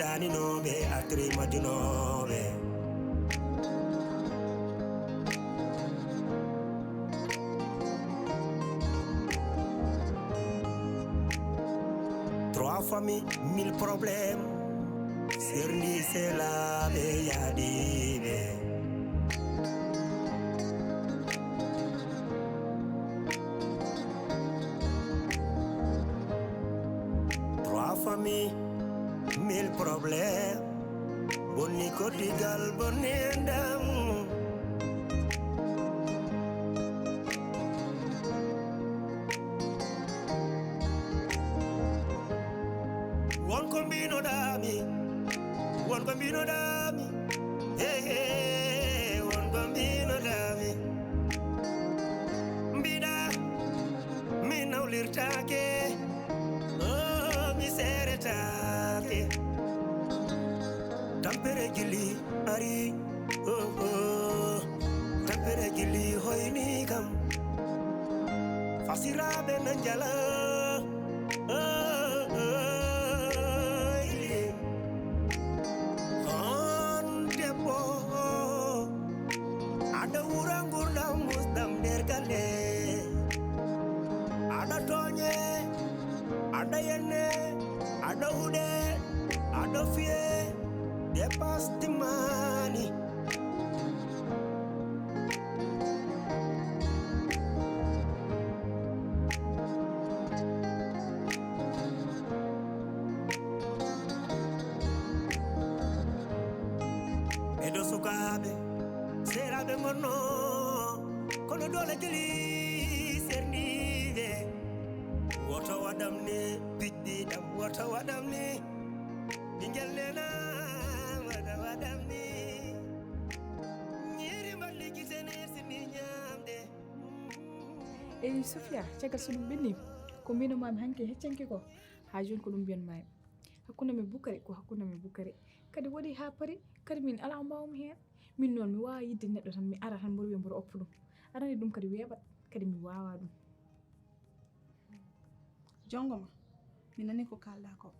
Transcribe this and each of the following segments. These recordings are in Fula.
daninoɓe atri majunoɓe Trois familles, mille problèmes. Serie, c'est la Réalisé. Trois familles, mille problèmes. Boni kotigal, boni endam. One combino dami, one combino dami, hey hey, one combino dami. Bida, mi naulirtake, oh mi seretake. Tampere gili ari, oh oh, tampere gili hoini kam. Fasirabe nanjala, oh. Ada urang-urang musdam dergale, ada tonye, ada yene, ada ude, ada fie, depas timani. Edo sukabe. Sera de mono, kono dole jeli sernive. Wota wadam ne, biddi dam wota wadam ne. Bingel nena wada wadam ne. Nyeri mbali gisene sini nyamde. Sofia, caka sulu bini. Ko mino mami hanke heccanke ko. Hajun ko dum biyan may. Hakuna me bukare ko hakuna me bukare. Kadi wadi ha pare, kadi min ala mbawum hen. Min non mi wawa yidde neddo tan mi ara tan mbor wi mbor oppu dum arani dum kadi webat kadi mi wawa dum jongoma mi nani ko kalda ko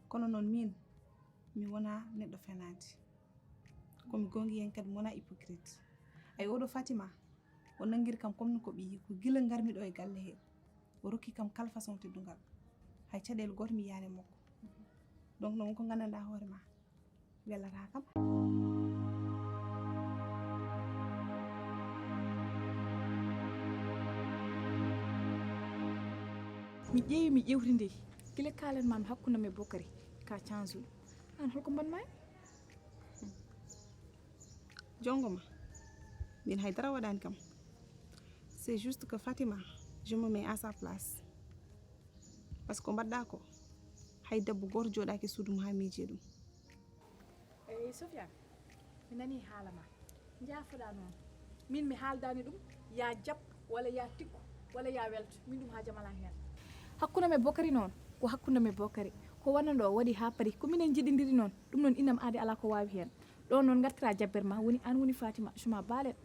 kono non min mi wona neddo fenati ko mi gongi yen kadi wona hypocrite ay odo Fatima o nangir kam comme ko bi ko gila ngarmi do e galle he o rokki kam kala façon teddungal hay cadel goto mi yaane mako donc non ko gananda hoore ma welata kam mi ƴewrinde gila kalen mam hakkuna me bokari ka chance an holko ban may jongoma min haydara wadani kam c'est juste que Fatima je me mets à sa place parce que mbadda ko hay debbo goto jodaki sudum ha miije dum Sofia mi nani halama jaafuda non min mi haaldani dum ya jab wala ya tikku wala ya welto min dum ha jamala hen hakkuna me bokari non ko hakkuna me bokari ko wanando wadi ha pari ko minen jidindiri non dum non inam aade ala ko wawi hen do non gartira jabberma woni an woni Fatima suma balet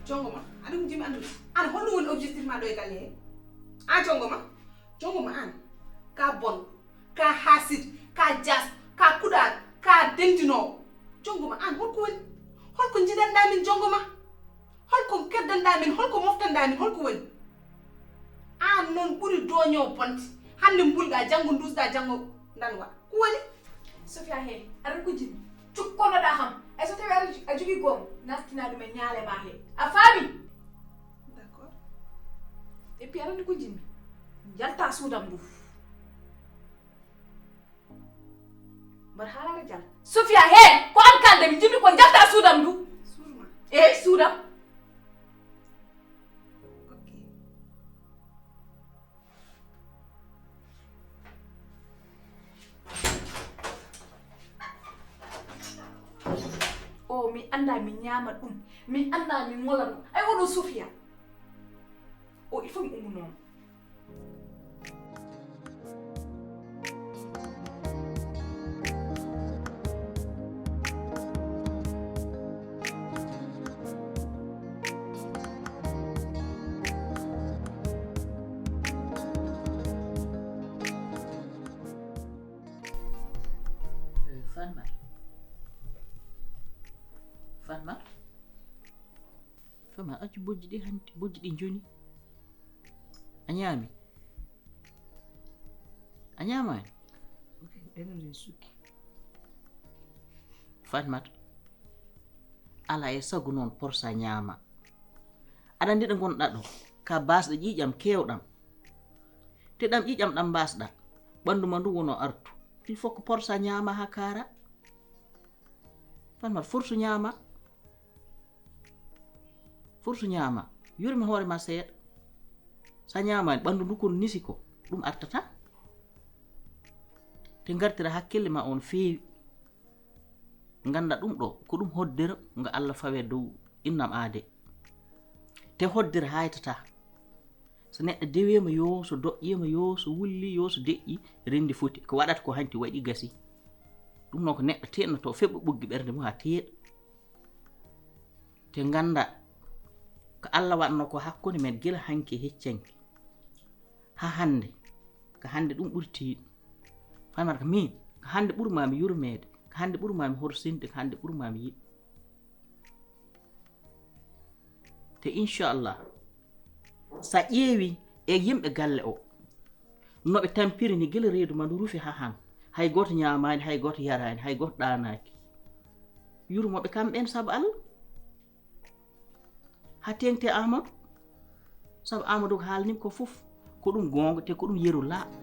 jongoma adum jimi andu an holno woni objectif ma do e galle he jongoma an ka bon ka hasid ka jas ka kudal ka dentino jongoma an holko jidanda min jongoma holko keddanda min holko moftanda min holko woni an non buri doño bonti hande mbulga jango dusda jango danwa ko woni Sofia he ara ko jini cukkono da xam ay so tawi a jogi gom nastina dum e nyaale ma he a fami d'accord et puis ara ko jini jalta suudam ndu mbar haalaka jal Sofia he ko an kalde mi jimmi ko jalta suudam ndu Surma. suudam Ok. o mi anda mi ñaama ɗum mi anda mi mola ɗum ay oɗo Sofia o il faut mi ummu noon Fama accu bojji ɗi hanti bojji ɗi joni a ñaami a ñaamani ok ɓenere sukki Fatmat ala e sagu noon porsa ñaama aɗa andi ɗo gonɗa ɗo ka basɗe ƴiƴam kewɗam te ɗam ƴiƴam ɗam mbasɗa ɓandu ma ndu wono artu il faut que porsa ñaama ha kara Fatmat fursu ñaama yurmi hoore ma seeɗa sa ñaamani ɓandu ndu kon nisi ko ɗum artata te gartira hakkille ma on feewi ganda ɗum ɗo ko ɗum hoddira nga Allah fawe dow innam aade te hoddira haytata so neɗɗo dewema yo so doƴƴima yo so wulli yo so deƴƴi rendi foti ko waɗata ko hanti waɗi gasi ɗum noon ko neɗɗo teɗnoto feɓɓo ɓuggi ɓernde mum ha teeɗa te ganda ko Allah waɗno ko hakkunde men gila hanki heccanki ha hande ko hande ɗum ɓuri tiiɗo Famata ko min ko hande ɓurmami yurmede ko hande ɓurmami horsinde ko hande ɓurmami yiɗ te inchallah sa ƴeewi e yimɓe galle o noɓe tampiri ni gila reedu ma ndu rufi ha han hay goto ñamani hay goto yarani hay goto ɗanaki yurmoɓe kamɓen saabu Allah ha tengte Amadou saabu Amadou ko haalnima ko fof ko ɗum gonga te ko ɗum yeru laaɓɗo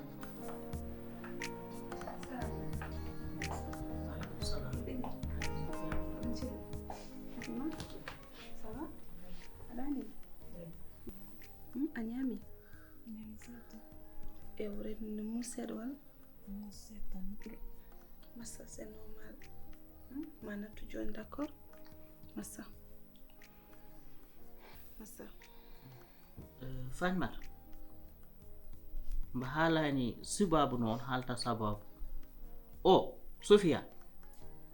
a ñaami e wurende mum seeɗa walla massa c'est normal ma nattu joni d'accord massa Fatmata mbo haalani sibabu noon haalta sababu o Sofia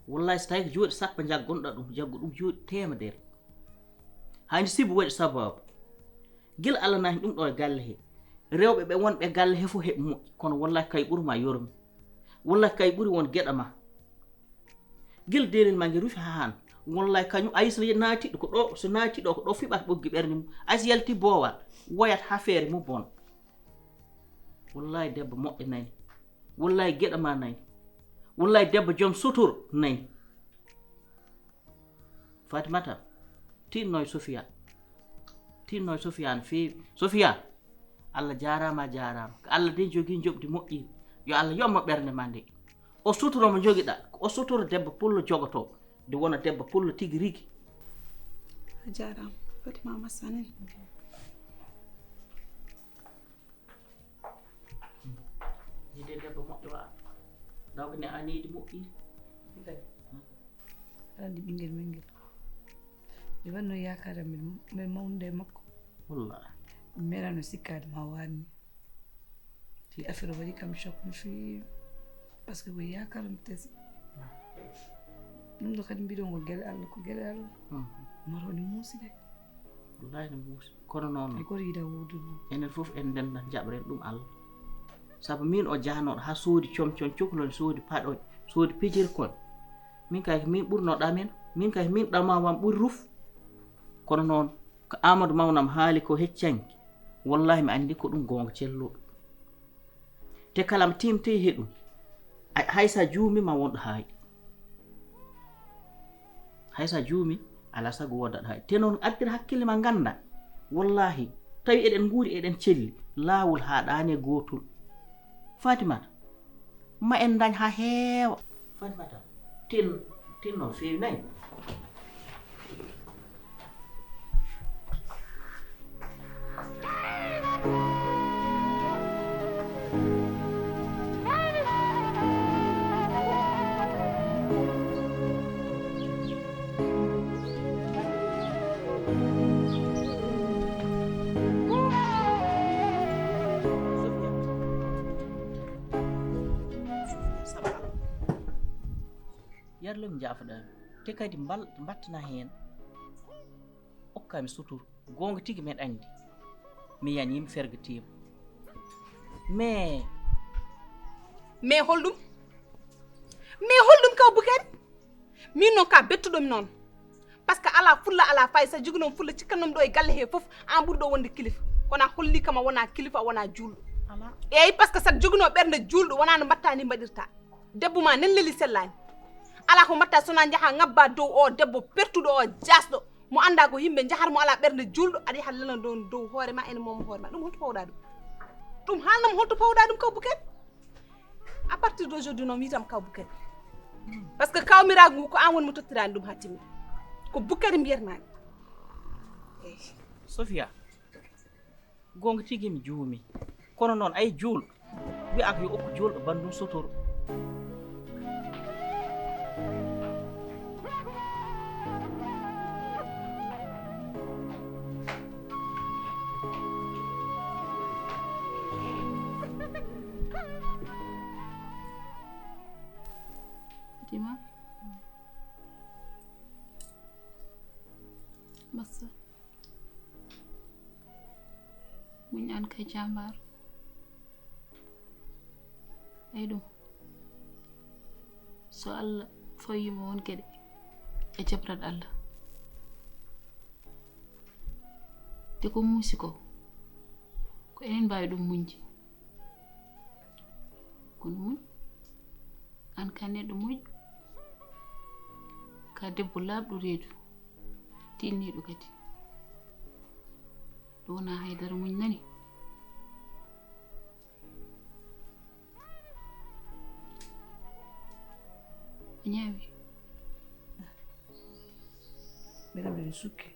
wallahi so tawi ko jooɗi sappo jaggonɗa ɗum jaggu ɗum jooɗi temedere hani sibu waɗi sababu gila Allah nani ɗum ɗo e galle he rewɓe ɓe wonɓe galle he fof heɓe moƴƴi kono wallahi kay ɓurma yormi wallahi kay ɓuri won geɗa ma gila derel ma nge rufi ha han wallahi kañum ayso naatiɗo ko ɗo so naatiɗo ko ɗo fiɓata ɓoggi ɓernde mum ayso yalti boowal woyat ha feere mum bon wallahi debbo moƴƴo nani wallahi geɗa ma nani wallahi debbo joom sutur nani Fatimata tinno e Sofia no feewi Sofia Allah jarama ko Allah de jogui jobdi moƴƴiri yo Allah yomma ɓernde ma nde o sutoro mo joguiɗa o sutoro debbo pullo jogoto de wona debbo pullo tigi rigi a jarama Fatima massa nen yide debbo moƴƴo wa daw ko ne anidi moƴƴiri andi ɓinguel men ngel mi wanno yakara min mawnude makko wallahi mi melano sikkade ma wanni ti affaire waɗi kam choc no feewi par ce que ko yakara mi tesi ɗum ɗo kadi mbiɗon ko gueɗe Allah maro ni muusi de wallahi no muusi kono noon hay goto yiiɗa wodude enen fof en ndenda jaɓren ɗum Allah saabu min o jahanoɗo ha soodi comcon cohlon soodi paɗoñ soodi pijirkon min kay ko min ɓurnoɗa men min kay min ɗamawam ɓuri ruf kono noon ko Amadou mawnam haali ko heccanki wallahi mi andi ko ɗum gonga celluɗo te kala mi timtey he ɗum haysa juumi ma wonɗo haayi haysa juumi ala sago wodat hay te noon addira hakkille ma ganda wallahi tawi eɗen nguuri eɗen celli laawol haɗaane gootol Fatimata ma en dañ ha heewa Fatimata tin noon feewi nayi yarlem jaafaɗami te kadi mbattana heen okkami sutur gonga tigi men andi mi yanimi fergatima mais holɗum kaw Bukari min noon ka bettuɗomi noon par ce que ala fulla ala fay sa joguinom fulla cikkannom ɗo e galle he foof an ɓuuri ɗo wonde kilifa kono holli kam a wona kilifa a wona julɗo eyyi par ce que saɗa joguino ɓerde julɗo wona no mbatta ni mbaɗirta debbo ma nen leli sellani ala ko mbatta sona jaaha ngabba dow o debbo pertuɗo o jasɗo mo anda ko yimɓe jahar mo ala ɓerde julɗo aɗa yaha lelana dow hoore ma ene moom hoore ma ɗum holto pawɗa ɗum haalnam holto pawɗa ɗum kaw Bukari à partir d'aujourd'hui noon wiitam kaw Bukari par ce que kawmiragu ngu ko an woni mo tottirani ɗum ha timmi ko Bukari mbiyatmami eyyi Sofia gonga tigi mi juumi kono noon ay juulɗo wi'aka yo okku julɗo bandum sotoro Fatima massa muñ an kay jambar ay ɗum so Allah fawyima won gueɗe e jabrat Allah de ko muusi ko enen mbawi ɗum muñde kono muñ an ka neɗɗo muñ ka debbo laaɓɗo reedu tinniɗo kadi ɗo wona haydara muñ nani a ñaawi mbeɗa mbeɗa sukki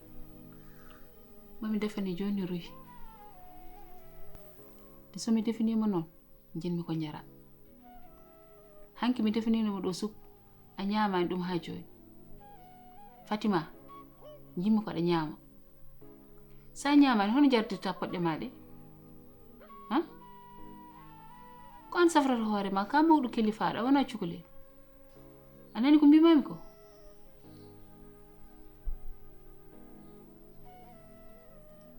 mami defani joni royi de somi definima noon jinmi ko ñara hanki mi defininomo ɗo sup a ñamani ɗum ha joni Fatima jimmi ko aɗa ñaama sa ñamani hono jardirta poɗɗe maɗe ha ko an safrata hoore ma ka mawɗo kilifaɗo wona cukalel a nani ko mbimami ko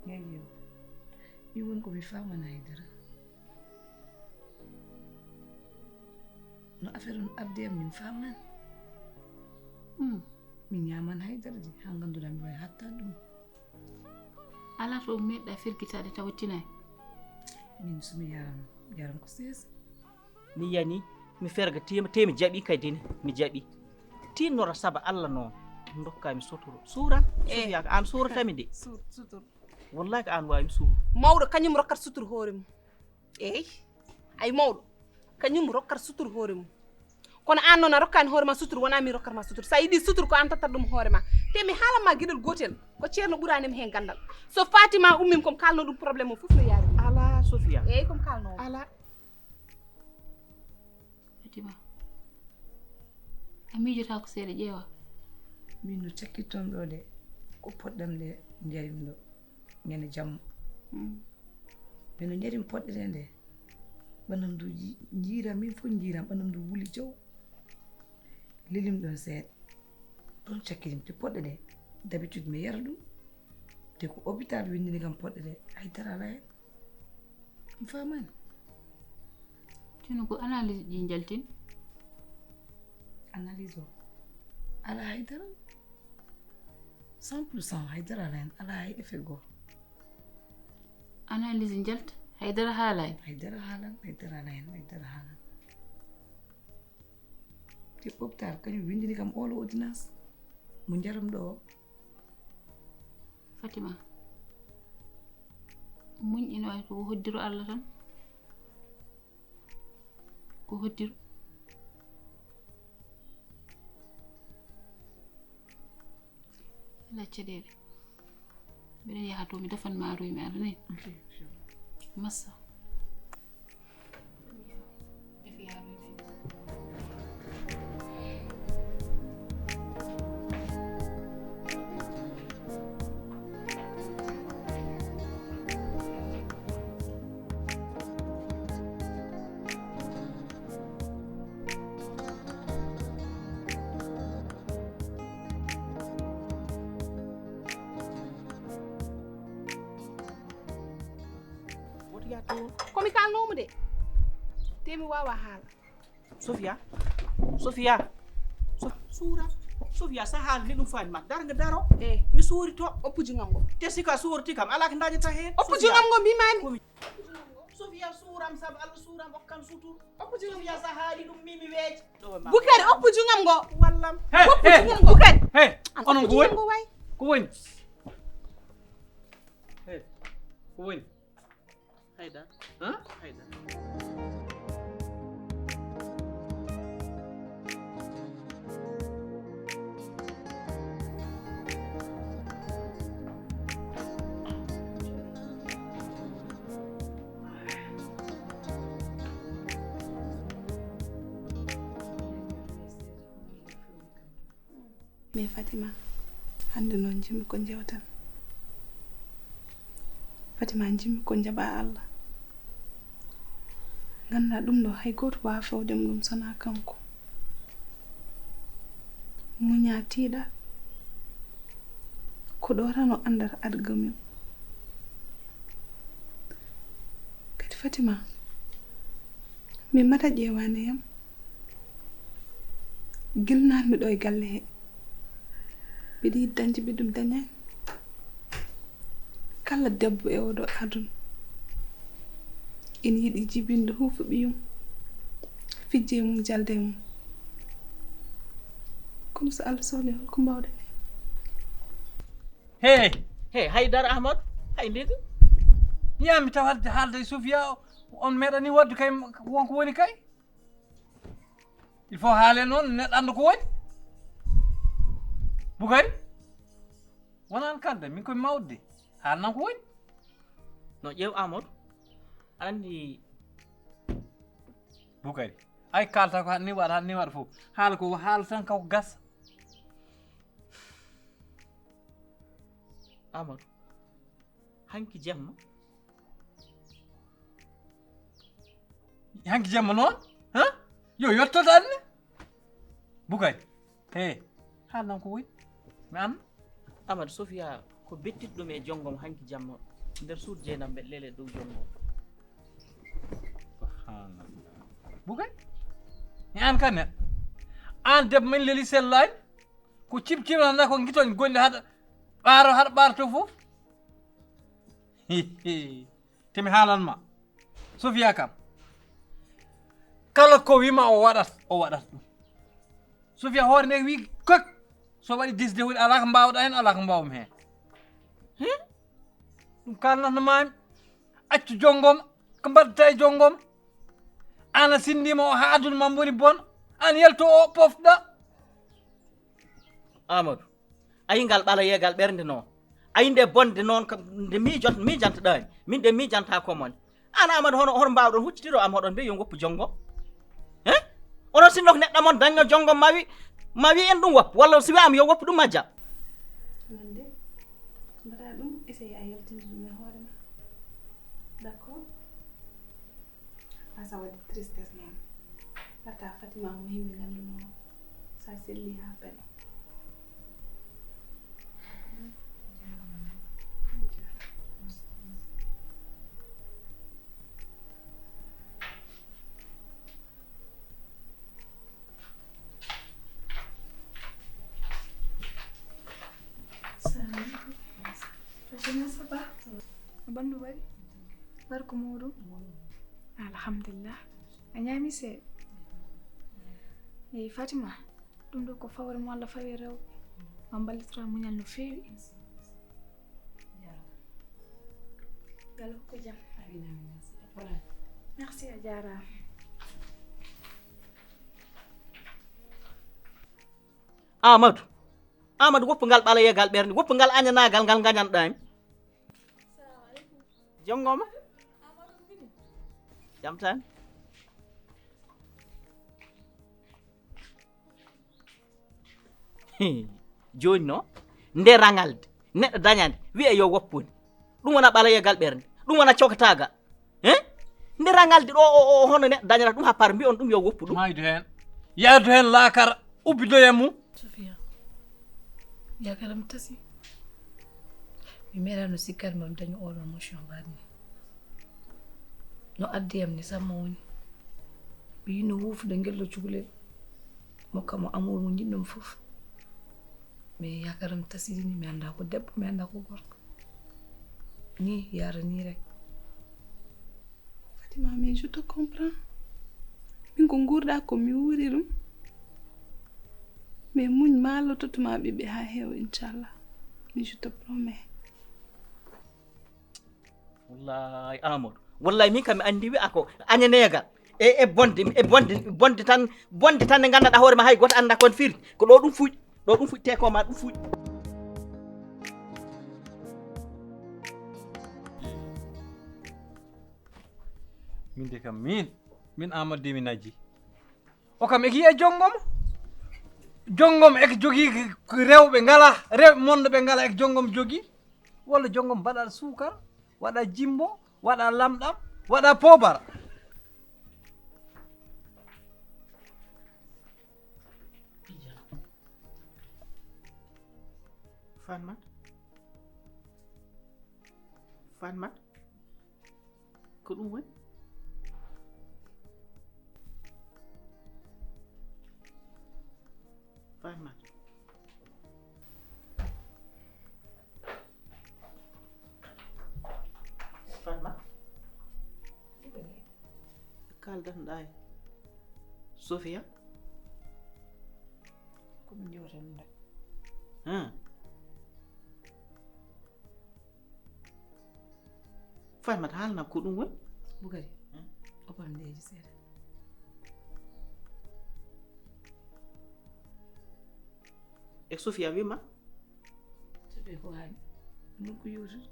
yeyi yo mi woni komi famana haydara no affaire on ardi am min faman min ñaman haydara de ha ganduɗa mi wawi hatta ɗum ala to meɗɗa firgitade tawatinayi min somi yaram ko seesa mi yani mi fergatima te mi jaɓi kadi mi jaɓi tinnora saba Allah noon dokkami sotoro suran Sofia ko an suratami de sutur wallahi ko an wawi mi suuru mawɗo kañum rokkat sutur hoore mum eyyi ay mawɗo kañum rokkat sutur hoore mum kono an noon a rokkani hoore ma sutur wona min rokkatma sutur sa yiiɗi sutur ko an tattat ɗum hoore ma te mi haalanma gueɗel gotel ko ceerno ɓuranima hen gandal so Fatima ummima komi kalno ɗum probléme o foof no yaari ala Sofia eyyi komi kalno ala Fatima a miijota ko seeɗa ƴeewa min no cakkitton ɗo de ko poɗɗam nde jarim ɗo ñande jamma mino jarim poɗɗere nde ɓanam du jiiram min fof jiiram ɓanam du wuli jaw lilim ɗon seeɗa ɗon cakkitim te poɗɗe ɗe d'habitude mi yara ɗum te ko hôpital windini kam poɗɗe ɗe haydara ala hen mi famani jooni ko analyse ɗi jaltin analyse o ala haydara 100% haydara ala hen ala hay effet goo analyse jalta haydara haalani haydara haalan haydara ala hen haydara haalan te hôpital kañum windini kam olo ordonnance mo jaram ɗo o Fatima muñ ina wawi ko hoddiru Allah tan ko hoddiru la caɗele mbiɗen yaha to mi defan maaroy mi aranayi massa defi yaaroy mi komi kalnomo de temi wawa haala Sofia Sofia sa haal ni ɗum fani ma darga daro mi suurito oppuji ngam ngo te sika suurti kam ala ko dañata hen oppuji ngam ngo mbimami Sofia suuram sabu Allah suuram okkan sutur Sofia sa haali ɗum mimi weeje Bukari oppuji ngam ngo wallam oppuji ngam ngo Bukari onon ko woni way ko woni ko woni hayda hayda mais Fatima hande noon jimmi ko jewtan Fatima jimmi ko jaɓa Allah ganna ɗum ɗo hay goto wawa fewdemo ɗum sona kanko muña tiiɗa ko ɗo tan o andata adgamim kadi Fatima min mata ƴewande yam gilnanmi ɗo e galle he mbiɗa yiɗi dañde ɓe ɗum dañani kala debbo e oɗo aduna ina yiɗi jibinde huufa ɓiyum fijje mum jalde mum kono so Allah sohli holko mbawɗen hey haydara Ahmadou hay ndega yami taw haalde e Sofia on meeɗani wadde kay wonko woni kay il faut haale noon neɗɗo anda ko woni Bukari wonan kalde min koye mawde haalnan ko woni no ƴeew Amadou aɗa andi Bukari ay kalta ko ni waɗa fof haala ko haala tan kako gasa Amadou hanki jemma noon yo yettoto anne Bukari haalnan ko woni mi anna Amadou Sofia ko bettiɗo ɗum e jonngom hanki jamma nder suudu jeynam ɓe lele dow jonngom Bukari mi an ka neɗɗo an debbo men leeli sellani ko cimcimnanda ko guitoñ golle haɗa ɓaroto fof temi haalanma Sofia kam kala ko wima o waɗat ɗum Sofia hoore nde wi kok so waɗi décidé woni ala ko mbawɗa hen ala ko mbawmi hen ɗum kalnatno mami accu jonggoma ko mbaddata e jonggoma an a sindima o ha aduna ma boni bon an yalto o pofɗa Amadou ayi ngal ɓala yeegal ɓernde noon ayi nde bonde noon nde mijantoɗani min de mijanta komone an Amadou hono mbawɗon huccitiro am hoɗon mbiya yo goppu jonggom onon sinno ko neɗɗo mon dañno jonggom ma wi en ɗum woppu walla si wiyama yo woppu ɗum majja nande mbaɗa ɗum essaye a yaltinde ɗum e hoore ma d'accord asa waɗi tristesse noon tata Fatima mo himɓe ganduno sa selli ha paari bandu waɗi barko muɗum alhamdulillah a ñaami seeɗa eyi Fatima ɗum ɗo ko fawre mo Allah fawi rewɓe ma ballitora muñal no feewi Yàlla ko jam. Amina amina. Voilà. Merci a jaaraama. Amadou woppu ngal ɓala yegal ɓernde woppu ngal añanagal ngal gañanɗami jongoma jam tan joni no nde rangalde neɗɗo dañande wiye yo woppuni ɗum wona ɓala yegal ɓernde ɗum wona cokataga nde rangalde ɗo o hono neɗɗo dañata ɗum ha par mbi on ɗum yo woppu ɗum maydu hen yaadu hen laakara ubbidoye mum Sofia yakaram tasi mi meeɗano sikkade mam dañi oɗon motion mbaɗni no addiyam ni samma woni mi yino wuufude ngelɗo cukalel mokkamo amour mo jiɗɗom fof mais yakaram tasidini mi anda ko debbo mi anda ko gorko ni yara ni rek Fatima mais je te comprends min ko gurɗa ko mi wuuri ɗum mais muñ maalototuma ɓiɓɓe ha heewa inchallah mais je te promets wallahi Amadou wallahi min kam mi andi wi'a ko añanegal e bonde tan nde gandanɗa hoore ma hay goto anda kon firti ko ɗo ɗum fuuƴi te ko ma ɗum fuuƴi min de kam min Amadou de mi najji o kam eki yiye jongom eko jogui rewɓe ngala rewɓe monde ɓe ngala eko jongom jogui walla jongom mbaɗa suukar waɗa jimbo waɗa lamɗam waɗa pobar Fatmat ko ɗum woni Fatmat kaldanɗa e Sofia komi jewtan nde Fatmat haalnam ko ɗum woni Bugari opam ndeji seeɗa e Sofia wima so ɓe ko haali ɗum ko yewtude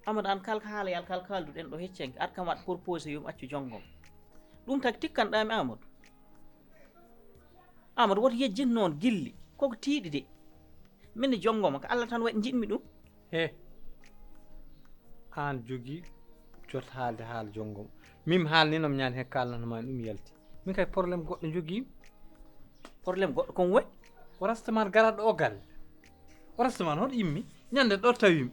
Amadou an kalka haala yal kal kalduɗen ɗo heccenke at kam waɗa proposé yum accu jonggom ɗum tagi tikkanɗami Amadou woto yejjin noon gilli koko tiiɗi de min jonggoma ko Allah tan waɗi jiɗmi ɗum he an jogui jot haalde haala jonggom min haalninom ñande he kalnanoma ɗum yalti min kay probléme goɗɗo jogui probléme goɗɗo kon woy o rastaman garaɗo o galle o rastaman hoɗo immi ñande ɗo tawimi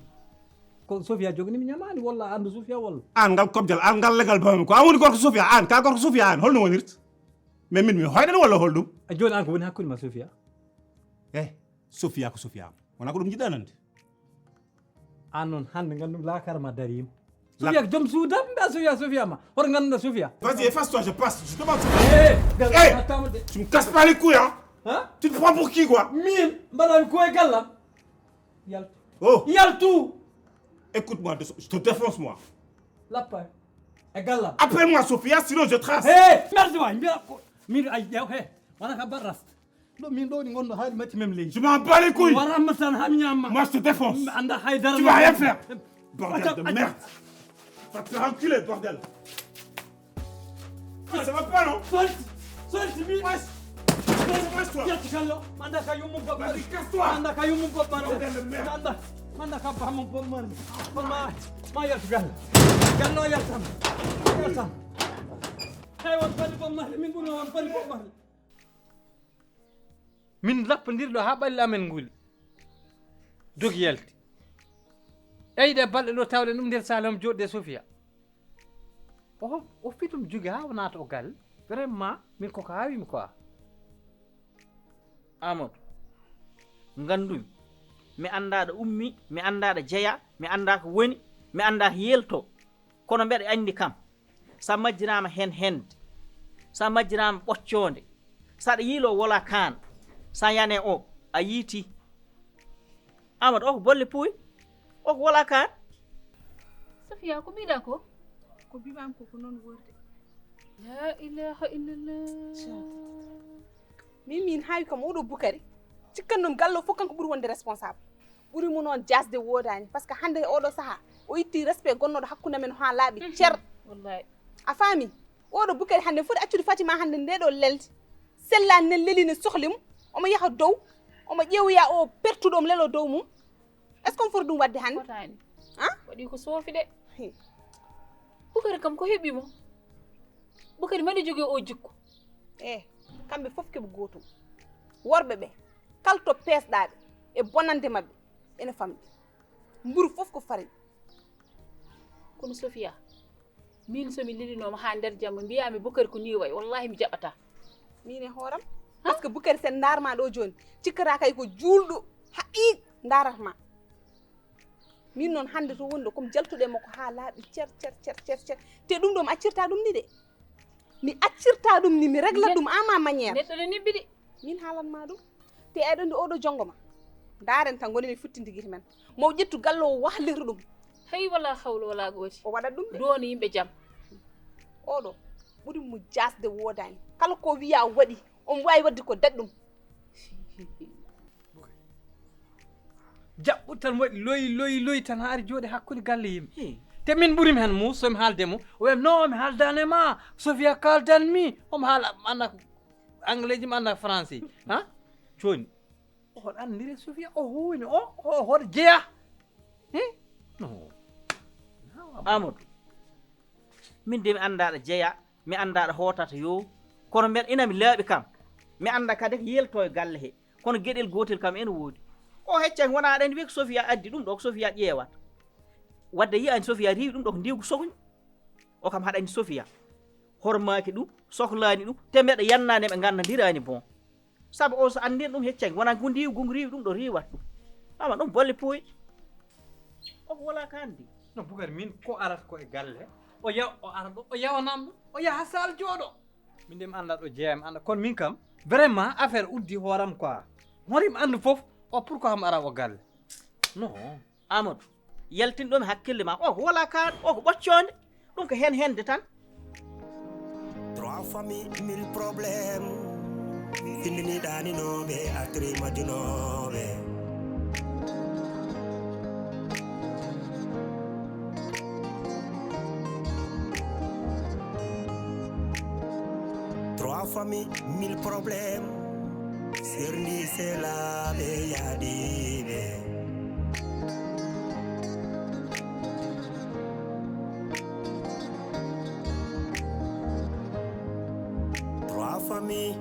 ko Sofia joginimi ñamani walla andu Sofia walla an ngal kobjal an ngal legal bawmi ko an woni gorko Sofia an ka gorko Sofia an holno wonirta mais min mi hoyɗen walla holɗum a joni an ko woni hakkude ma Sofia Sofia ko Sofia wona ko ɗum jiɗɗa nande an noon hande gandum lakara ma darima Sofia ko joom suudam mbiya Sofia ma hoto ganduɗa Sofia vas-y efface-toi je passe je demande tu me casses pas les couilles hein tu te prends pour qui quoi min mbaɗami ko e gallam yaltu oh yaltu écoute-moi je te défonce moi lappa e gallam appelle-moi Sofia sinon je trace merci waay mbiya ko min ay ƴew wona ka mbaɗ rasta ɗo min ɗo ni gonɗo haali matti mem leydi je m'en bats les couilles waranma tan hami ñamma moi je te défonce anda haydara tu vas rien faire Bordel de merde. Va te faire enculer, bordel. Ça va pas, non? Sorti Mille. Casse-toi. Yattikalo. Mandaka yumu bob mari. Casse-toi. Mandaka yumu bob mari. Bordel de merde. Mandaka ba mu bob mari. Ma yattikalo. Gallo yatam. Yatam. Hay won bali bob mari min buni won bali bob mari. Min lappondirɗo ha ɓalli amen nguli dogi yalti eyde balɗe ɗo tawde ɗum nder salle am joɗde Sofia o fitum jogi ha o naata o galle vraiment min koko hawimi quoi. Amadou ngandumi mi anda ɗo ummi mi anda ɗo jeeya mi anda ko woni mi anda ko yelto kono mbeɗa andi kam sa majjirama hen hende sa majjirama ɓocconde saɗa yiilo wala kan sa yane o a yiiti Amadou o ko bolle puuy o ko wala kan. Sofia ko mbiɗa ko bimam ko noon wurde. la ilaha illallah. min hawi kam oɗo Boukary cikkan ɗum gallo fof kanko ɓuuri wonde responsable ɓuuri mu noon jasde wodani par ce que hande oɗo saaha o itti respect gonnoɗo hakkude men ha laaɓi cer. Wallahi a faami oɗo Boukary hande foti accude Fatima hande ndeɗo lelde sellani nen leli ne sohli mum omo yaha dow omo ƴeewoya o pertuɗo omo lelo dow mum est ce que on foti ɗum wadde hande fotani waɗi ko soofi de. Boukary kam ko heɓimo Boukary maɗi jogui o jikku kamɓe fof keɓe gotum worɓe ɓe kala to peesɗaɓe e bonande mabɓe ene famɗi mburu fof ko farine. kono Sofia min somi lilinoma ha nder jamma mbiyami Boukary ko ni way wallahi mi jaɓata min e hooram par ce que Boukary sen darma ɗo joni cikkata kay ko juulɗo haqiq daratma min noon hande to woni ɗo komi jaltuɗe makko ha laaɓi cer te ɗum ɗo mi accirta ɗum ni de mi accirta ɗum ni mi régla ɗum ama maniére neɗɗo ne nibbiɗi min haalanma ɗum te aɗa andi oɗo jongoma daren tan goni mi futtindi guite men mo ƴettu gallo wahlira ɗum hay wala hawla wala quwwata o waɗat ɗum de doni yimɓe jaam oɗo ɓuuri mo jasde wodani kala ko wiya waɗi on wawi wadde ko daɗɗum jaɓɓu tan waɗi loyi tan haari jooɗi hakkude galle yimɓe te min ɓuurimi hen mu somi haalde mo o wiyam non mi haaldanema Sofia kaldanmi omo haala anda anglais ji mi anda français joni oɗo andire Sofia o huuni o hoto jeeya non Amadou min de mi andaɗo jeeya mi andaɗo hootata yo kono mbeɗa ina mi laaɓi kam mi anda kadi ko yelto e galle he kono gueɗel gotel kam ene woodi o heccan wona aɗa andi wi ko Sofia addi ɗum ɗo ko Sofia ƴeewata wadde yiyani Sofia riiwi ɗum ɗo ko ndiwgu sogni o kam haɗa andi Sofia hormaki ɗum sohlani ɗum te mbeɗa yannani ɓe gandadirani bon saabu o so andin ɗum heccani wona ko ndiwgu ngu riiwi ɗum ɗo riiwat ɗum ama ɗum bolle pooyi o ko wala ka andi no Boukary min ko arata ko e galle o ara ɗo o yawanam ɗum o yaha Sall jooɗo min de mi anda ɗo jeeya mi anda kono min kam vraiment affaire uddi hooram quoi horimi andu foof o pourquoi mi ara o galle non Amadou yaltin ɗo mi hakkille ma o ko wala ka o ko ɓocconde ɗum ko hen hende tan. Trois familles, mille problèmes. Findini ɗaninoɓe artiri majjunoɓe. Trois familles, mille problèmes. Sirni selaɓe yaadiɓe. Trois familles,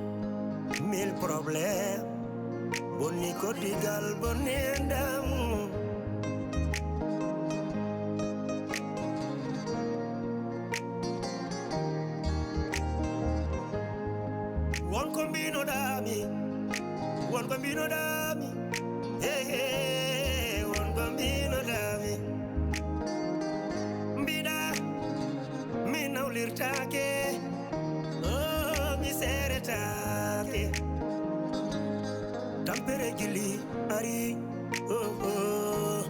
mille problèmes. Bonni kordigal bonni endam. Wonko mbinoɗami, wonko mbinoɗami, hey, wonko mbinoɗami. Mbiɗa mi nawlirtake, oh, mi seretake. Tampere gili ari, oh,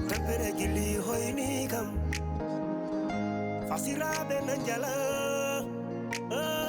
tampere gili hoyni kam. Fasiraɓe nanjala, oh.